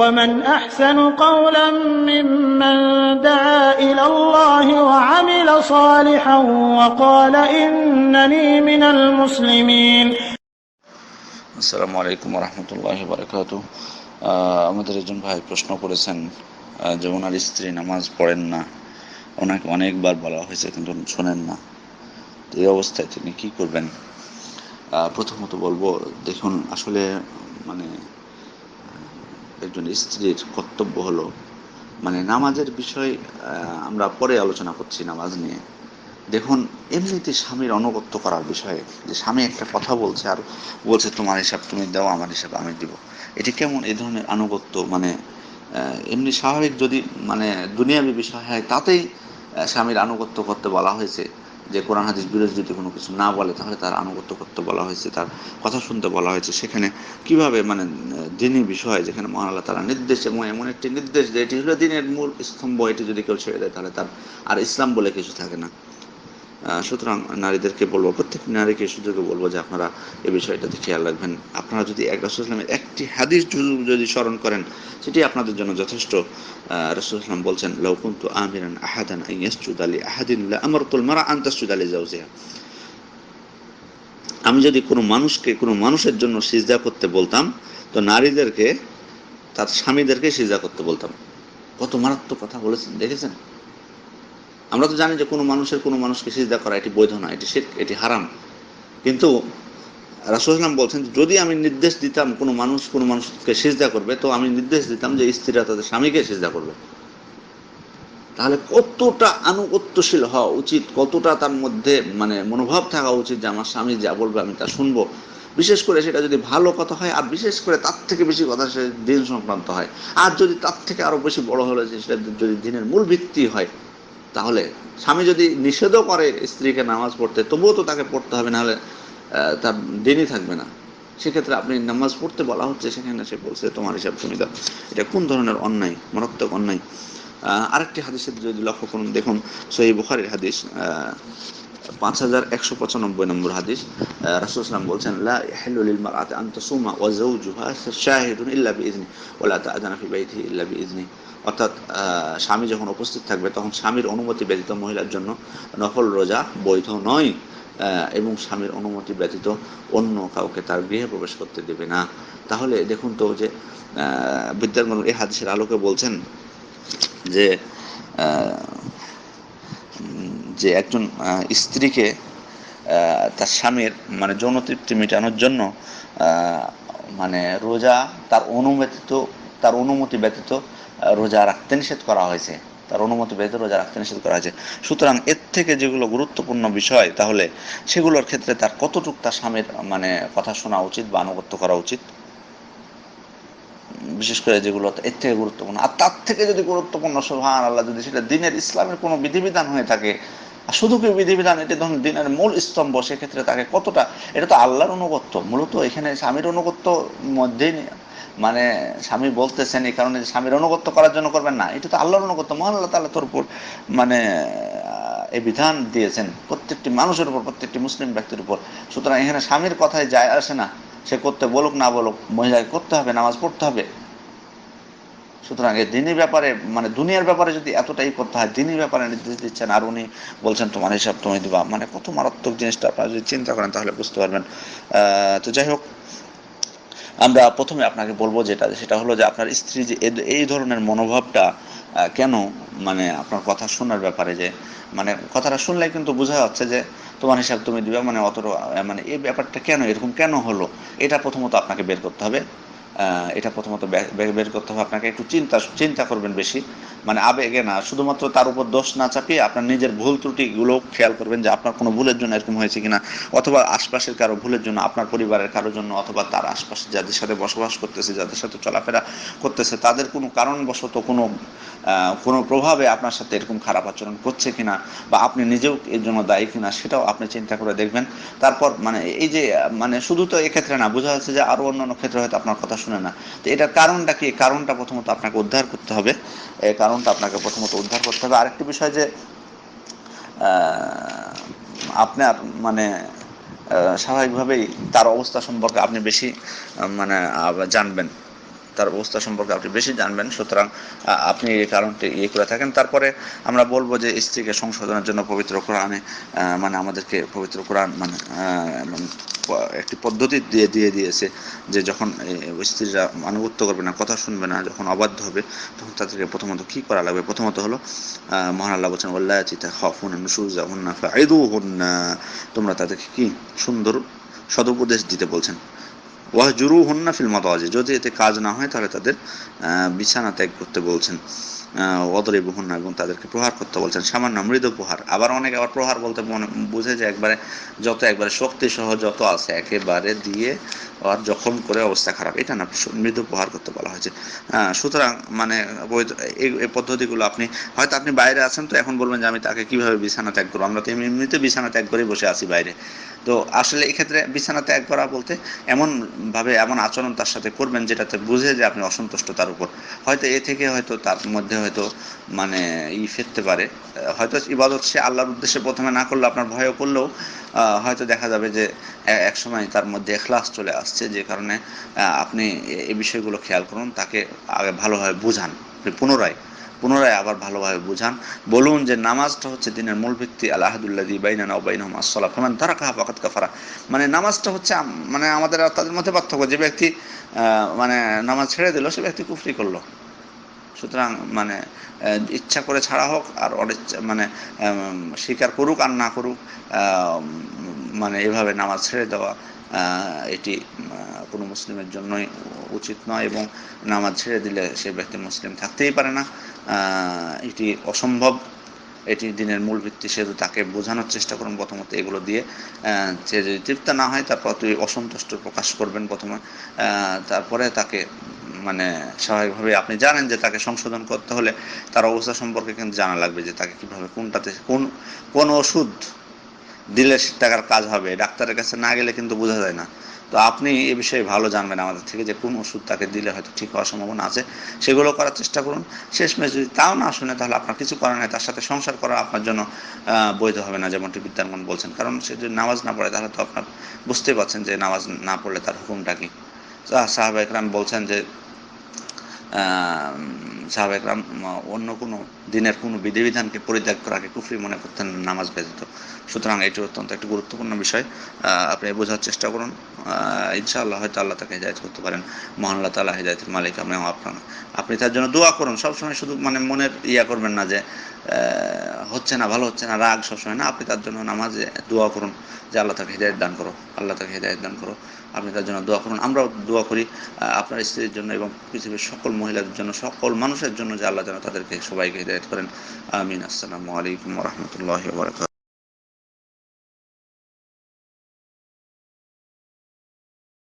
ومن أحسن قولا ممن دعا إلى الله وعمل صالحا وقال إنني من المسلمين. আসসালামু আলাইকুম রহমতুল্লাহি বারাকাতুহু। আমাদের একজন ভাই প্রশ্ন করেছেন যে ওনার স্ত্রী নামাজ পড়েন না, ওনাকে অনেকবার বলা হয়েছে কিন্তু শোনেন না, তো এই অবস্থায় তিনি কি করবেন? প্রথমত বলবো, দেখুন আসলে মানে একজন স্ত্রীর কর্তব্য হলো নামাজের বিষয় আমরা পরে আলোচনা করছি নামাজ নিয়ে। দেখুন, এমনিতে স্বামীর আনুগত্য করার বিষয়ে, যে স্বামী একটা কথা বলছে আর বলছে তোমার হিসাব তুমি দাও, আমার হিসাব আমি দিব, এটি কেমন? এই ধরনের আনুগত্য এমনি স্বাভাবিক যদি দুনিয়াবী বিষয় হয় তাতেই স্বামীর আনুগত্য করতে বলা হয়েছে, যে কোরআন হাদিস বিরোধী যদি কোনো কিছু না বলে তাহলে তার আনুগত্য করতে বলা হয়েছে, তার কথা শুনতে বলা হয়েছে। সেখানে কিভাবে দিনই বিষয়, যেখানে মহান আল্লাহ তাআলা নির্দেশ এবং এমন একটি নির্দেশ যে এটি হলো দিনের মূল স্তম্ভ, এটি যদি কেউ ছেড়ে দেয় তাহলে তার আর ইসলাম বলে কিছু থাকে না। সুতরাং নারীদেরকে বলবো, প্রত্যেক নারীকে সুযোগে বলবো যে আপনারা এই বিষয়টাতে খেয়াল রাখবেন। আপনারা যদি রাসূলুল্লাহ সাল্লাল্লাহু আলাইহি ওয়াসাল্লামের একটি হাদিস যদি স্মরণ করেন, সেটি আপনাদের জন্য যথেষ্ট। রাসূলুল্লাহ সাল্লাল্লাহু আলাইহি ওয়াসাল্লাম বলছেন, লাউ কুনতু আমিরান আহাদান আন ইয়াসজুদা লি আহাদিন লা আমারতুল মারআ আন তাসজুদা লি যাওজিহা। আমি যদি কোনো মানুষের জন্য সিজদা করতে বলতাম, তো নারীদেরকে তার স্বামীদেরকে সিজদা করতে বলতাম। কত মারাত্মক কথা বলেছেন, দেখেছেন? আমরা তো জানি যে কোনো মানুষকে সিজদা করা এটি বৈধ না, এটি শিরক, এটি হারাম। কিন্তু রাসূলুল্লাহ সাল্লাল্লাহু আলাইহি ওয়াসাল্লাম বলছেন, যদি আমি নির্দেশ দিতাম কোনো মানুষকে সিজদা করবে, তো আমি নির্দেশ দিতাম যে স্ত্রীরা তাদের স্বামীকে সিজদা করবে। তাহলে কতটা আনুগত্যশীল হওয়া উচিত, কতটা তার মধ্যে মনোভাব থাকা উচিত যে আমার স্বামী যা বলবে আমি তা শুনবো। বিশেষ করে সেটা যদি ভালো কথা হয়, আর বিশেষ করে তার থেকে বেশি কথা সে দিন সংক্রান্ত হয়, আর যদি তার থেকে আরো বেশি বড় হলো যে সেটা যদি দিনের মূল ভিত্তি হয়, তাহলে স্বামী যদি নিষেধও করে স্ত্রীকে নামাজ পড়তে, তবুও তো তাকে পড়তে হবে, নাহলে তার দিনই থাকবে না। সেক্ষেত্রে আপনি নামাজ পড়তে বলা হচ্ছে, সেখানে সে বলছে তোমার হিসাব তুমি দাও, এটা কোন ধরনের অন্যায়, মারাত্মক অন্যায়। আরেকটি হাদিসের যদি লক্ষ্য করুন, দেখুন সহিহ বুখারীর হাদিস 5195 নম্বর হাদিস। রাসূলুল্লাহ সাল্লাল্লাহু আলাইহি ওয়াসাল্লাম বলছেন, লা ইয়াহিল্লু লিল মারআতি আন তাসুমা ওয়া যাওজুহা শাহিদুন ইল্লা বিইذনি ওয়া লা তা'যানা ফি বাইতিহি ইল্লা বিইذনি। অর্থাৎ স্বামী যখন উপস্থিত থাকবে তখন স্বামীর অনুমতি ব্যতীত মহিলার জন্য নফল রোজা বৈধ নয়, এবং স্বামীর অনুমতি ব্যতীত অন্য কাউকে তার গৃহে প্রবেশ করতে দেবে না। তাহলে দেখুন তো যে বিদ্যার এই হাদিসের আলোকে বলছেন যে যে একজন স্ত্রীকে তার স্বামীর যৌন তৃপ্তি মেটানোর জন্য রোজা তার অনুমতি ব্যতীত রোজা রাখতে নিষেধ করা হয়েছে, তার অনুমতি ব্যতীত রোজা রাখতে নিষেধ করা হয়েছে। সুতরাং এর থেকে যেগুলো গুরুত্বপূর্ণ বিষয়, তাহলে সেগুলোর ক্ষেত্রে তার কতটুকু তার স্বামীর কথা শোনা উচিত বা আনুগত্য করা উচিত, বিশেষ করে যেগুলো এর থেকে গুরুত্বপূর্ণ। আর তার থেকে যদি গুরুত্বপূর্ণ, সুবহানাল্লাহ, যদি সেটা দিনের ইসলামের কোনো বিধিবিধান হয়ে থাকে, আর শুধু কি বিধিবিধান, এটি ধরুন দিনের মূল স্তম্ভ, সেক্ষেত্রে তাকে কতটা, এটা তো আল্লাহর অনুগত্য। মূলত এখানে স্বামীর অনুগত্য মধ্যেই স্বামী বলতেছেন এই কারণে যে স্বামীর অনুগত্য করার জন্য করবেন না, এটা তো আল্লাহর অনুগত্য। মহান আল্লাহ তাআলা তোর উপর এই বিধান দিয়েছেন প্রত্যেকটি মানুষের উপর, প্রত্যেকটি মুসলিম ব্যক্তির উপর। সুতরাং এখানে স্বামীর কথায় যায় আসে না, সে করতে বলুক না বলুক, মহিলাকে করতে হবে, নামাজ পড়তে হবে। সুতরাং এই দিনই ব্যাপারে দুনিয়ার ব্যাপারে যদি এতটাই করতে হয়, দিনই ব্যাপারে নির্দেশ দিচ্ছেন, আর উনি বলছেন তোমার হিসাব তুমি দিবা, কত মারাত্মক জিনিসটা আপনারা যদি চিন্তা করেন তাহলে বুঝতে পারবেন। তো যাই হোক, আমরা প্রথমে আপনাকে বলবো সেটা হলো যে আপনার স্ত্রী যে এই ধরনের মনোভাবটা কেন, আপনার কথা শোনার ব্যাপারে, যে কথাটা শুনলে কিন্তু বোঝা যাচ্ছে যে তোমার হিসাব তুমি দিবা, এই ব্যাপারটা কেন, এরকম কেন হলো, এটা প্রথমত আপনাকে বের করতে হবে। এটা প্রথমত বের করতে হবে আপনাকে। একটু চিন্তা করবেন বেশি, আবেগে না, শুধুমাত্র তার উপর দোষ না চাপিয়ে আপনার নিজের ভুল ত্রুটিগুলো খেয়াল করবেন, যে আপনার কোনো ভুলের জন্য এরকম হয়েছে কিনা, অথবা আশপাশের কারো ভুলের জন্য, আপনার পরিবারের কারোর জন্য, অথবা তার আশপাশে যাদের সাথে বসবাস করতেছে, যাদের সাথে চলাফেরা করতেছে, তাদের কোনো কারণবশত কোনো প্রভাবে আপনার সাথে এরকম খারাপ আচরণ করছে কিনা, বা আপনি নিজেও এর জন্য দায়ী কিনা, সেটাও আপনি চিন্তা করে দেখবেন। তারপর এই যে শুধু তো এক্ষেত্রে না, বোঝা যাচ্ছে যে আরো অন্যান্য ক্ষেত্রে হয়তো আপনার কথা শুনে না, তো এটার কারণটা কি, কারণটা প্রথমত আপনাকে উদ্ধার করতে হবে। এই কারণটা আপনাকে প্রথমত উদ্ধার করতে হবে। আরেকটি বিষয় যে আপনার স্বাভাবিকভাবেই তার অবস্থা সম্পর্কে আপনি বেশি জানবেন। তার অবস্থা সম্পর্কে আপনি বেশি জানবেন, সুতরাং আপনি এই কারণটি করে থাকেন। তারপরে আমরা বলবো যে স্ত্রীকে সংশোধনের জন্য পবিত্র কোরআনে মানে আমাদেরকে পবিত্র কোরআন মানে একটি পদ্ধতি দিয়ে দিয়েছে যে যখন স্ত্রীরা আনুগত্য করবে না, কথা শুনবে না, যখন অবাধ্য হবে, তখন তাদেরকে প্রথমত কি করা লাগবে। প্রথমত হলো মহান আল্লাহ বলছেন ওয়াল্লাতি তাখাফুনা নুশুজাহুন্না ফাইদুহুন্না, তোমরা তাদেরকে কি সুন্দর সদুপদেশ দিতে বলছেন। ওয়াহজুরুহুন্না ফিল মাদাজি, যদি এতে কাজ না হয় তাহলে তাদের বিছানা ত্যাগ করতে বলছেন। ওয়াদরিবুহুন্না, এবং তাদেরকে প্রহার করতে বলছেন, সামান্য মৃদু প্রহার। আবার অনেকে আবার প্রহার বলতে বুঝে যে একবারে শক্তি সহ যত আছে একেবারে দিয়ে আর জখম করে অবস্থা খারাপ, এটা না, মৃদু প্রহার করতে বলা হয়েছে। সুতরাং মানে এই পদ্ধতিগুলো আপনি হয়তো আপনি বাইরে আছেন, তো এখন বলবেন যে আমি তাকে কিভাবে বিছানা ত্যাগ করবো, আমরা তো এমনিতে বিছানা ত্যাগ করে বসে আছি বাইরে। তো আসলে এক্ষেত্রে বিছানা ত্যাগ করা বলতে এমন আচরণ তার সাথে করবেন যেটাতে বুঝে যে আপনি অসন্তুষ্ট তার উপর। হয়তো এ থেকে হয়তো তার মধ্যে হয়তো মানে ফিরতে পারে, হয়তো ইবাদত সে আল্লাহর উদ্দেশ্যে প্রথমে না করলে, আপনার ভয়ও করলেও হয়তো দেখা যাবে যে এক সময় তার মধ্যে ইখলাস চলে আসছে, যে কারণে আপনি এই বিষয়গুলো খেয়াল করুন, তাকে আগে ভালোভাবে বুঝান, পুনরায় আবার ভালোভাবে বুঝান, বলুন যে নামাজটা হচ্ছে দিনের মূল ভিত্তি, আল আহাদুল্লাযী বাইনানা ওয়া বাইনাহুম আস-সালাহ ফামান তারাকাহা ফাকাদ কাফারা। মানে নামাজটা হচ্ছে মানে আমাদের আর তাদের মধ্যে পার্থক্য, যে ব্যক্তি মানে নামাজ ছেড়ে দিল সে ব্যক্তি কুফরি করলো। সুতরাং মানে ইচ্ছা করে ছাড়া হোক আর অনিচ্ছা মানে স্বীকার করুক আর না করুক, মানে এভাবে নামাজ ছেড়ে দেওয়া এটি কোনো মুসলিমের জন্যই উচিত নয়, এবং নামাজ ছেড়ে দিলে সে ব্যক্তি মুসলিম থাকতেই পারে না, এটি অসম্ভব। এটি দিনের মূল ভিত্তি, সেহেতু তাকে বোঝানোর চেষ্টা করুন প্রথমত এগুলো দিয়ে। সে যদি তৃপ্ত না হয় তারপর তুই অসন্তুষ্ট প্রকাশ করবেন প্রথমে, তারপরে তাকে মানে স্বাভাবিকভাবে আপনি জানেন যে তাকে সংশোধন করতে হলে তার অবস্থা সম্পর্কে কিন্তু জানা লাগবে, যে তাকে কিভাবে কোন ওষুধ দিলে টাকার কাজ হবে। ডাক্তারের কাছে না গেলে কিন্তু বোঝা যায় না। তো আপনি এ বিষয়ে ভালো জানবেন আমাদের থেকে, যে কোন ওষুধ তাকে দিলে হয়তো ঠিক হওয়ার সম্ভাবনা আছে, সেগুলো করার চেষ্টা করুন। শেষমেশ যদি তাও না শুনে, তাহলে আপনার কিছু করার নেই, তার সাথে সংসার করা আপনার জন্য বৈধ হবে না, যেমনটি বিদ্যানগণ বলছেন। কারণ সে যদি নামাজ না পড়ে, তাহলে তো আপনার বুঝতেই পারছেন যে নামাজ না পড়লে তার হুকুমটা কি। সাহাবা ইকরাম বলছেন যে সাহাবা ইকরাম অন্য কোনো দিনের কোনো বিধিবিধানকে পরিত্যাগ করাকে কুফরি মনে করতেন নামাজ ব্যতীত। সুতরাং এটি অত্যন্ত একটি গুরুত্বপূর্ণ বিষয়, আপনি বোঝার চেষ্টা করুন। ইনশাআল্লাহ হয়তো আল্লাহ তাকে হিদায়াত করতে পারেন। মহান আল্লাহ তাআলা হিদায়াতের মালিক। আপনি তার জন্য দোয়া করুন সবসময়, শুধু মানে মনের করবেন না যে হচ্ছে না, ভালো হচ্ছে না, রাগ সবসময় না। আপনি তার জন্য নামাজে দোয়া করুন যে আল্লাহ তাকে হিদায়াত দান করো, আল্লাহ তাকে হিদায়াত দান করো। আপনি তার জন্য দোয়া করুন। আমরাও দোয়া করি আপনার স্ত্রীর জন্য এবং পৃথিবীর সকল মহিলাদের জন্য, সকল মানুষের জন্য, যে আল্লাহ যেন তাদেরকে সবাইকে হিদায়াত করেন। আমিন। আসসালামু আলাইকুম ওয়া রাহমাতুল্লাহি ওয়া বারাকাতুহু।